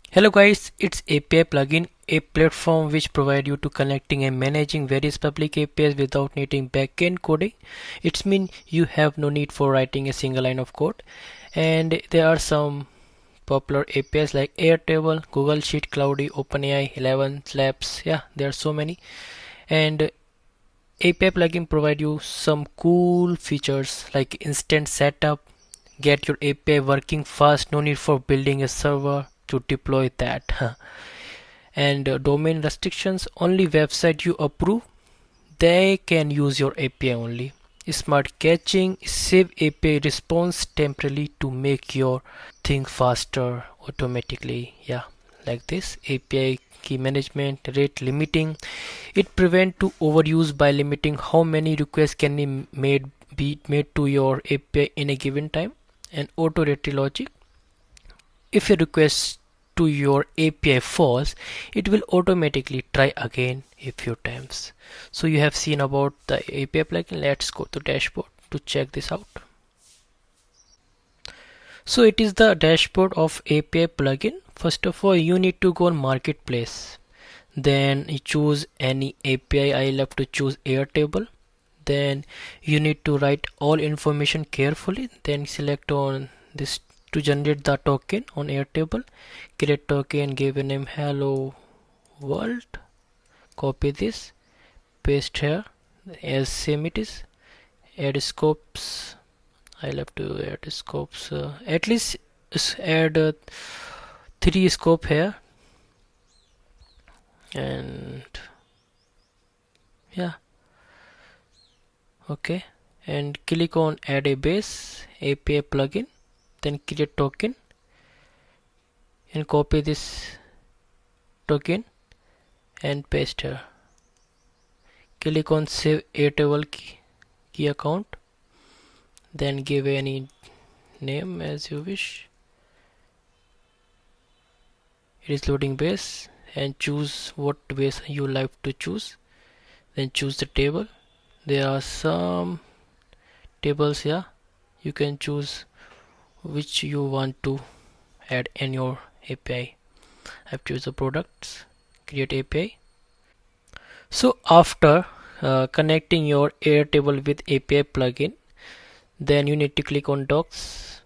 Hello guys, it's API plugin, a platform which provide you to connecting and managing various public APIs without needing backend coding. It's mean you have no need for writing a single line of code. And there are some popular APIs like Airtable, Google Sheet, Cloudy, OpenAI, 11, Labs. Yeah, there are so many. And API plugin provide you some cool features like instant setup, get your API working fast, no need for building a server to deploy that. And domain restrictions, only website you approve they can use your API only. Smart caching, save API response temporarily to make your thing faster automatically. Yeah, like this. API key management, rate limiting, it prevent to overuse by limiting how many requests can be made to your API in a given time. And auto rate logic, if a request to your API falls, it will automatically try again a few times. So you have seen about the API plugin. Let's go to dashboard to check this out. So it is the dashboard of API plugin. First of all, you need to go on marketplace. Then you choose any API. I love to choose Airtable. Then you need to write all information carefully. Then select on this to generate the token on Airtable. Create token, give a name hello world. Copy this, paste here as same it is. Add scopes. I love to add scopes. At least add 3 scope here. And yeah, okay. And click on add a base API plugin. Then create token and copy this token and paste here. Click on save Airtable key account. Then give any name as you wish. It is loading base and choose what base you like to choose. Then choose the table. There are some tables here. You can choose which you want to add in your API. I've choose the products, create API. So after connecting your Airtable with API plugin, then you need to click on docs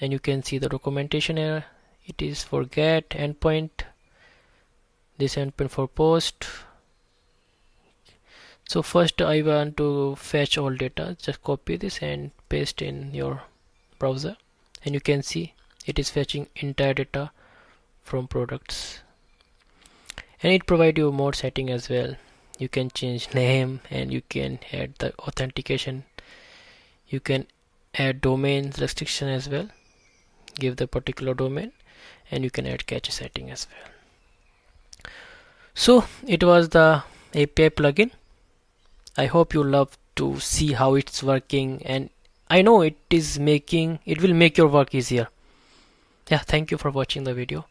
and you can see the documentation here. It is for get endpoint, this endpoint for post. So first I want to fetch all data. Just copy this and paste in your browser and you can see it is fetching entire data from products. And it provide you more setting as well. You can change name and you can add the authentication. You can add domain restriction as well. Give the particular domain and you can add cache setting as well. So it was the API plugin. I hope you love to see how it's working, and I know it will make your work easier. Yeah, thank you for watching the video.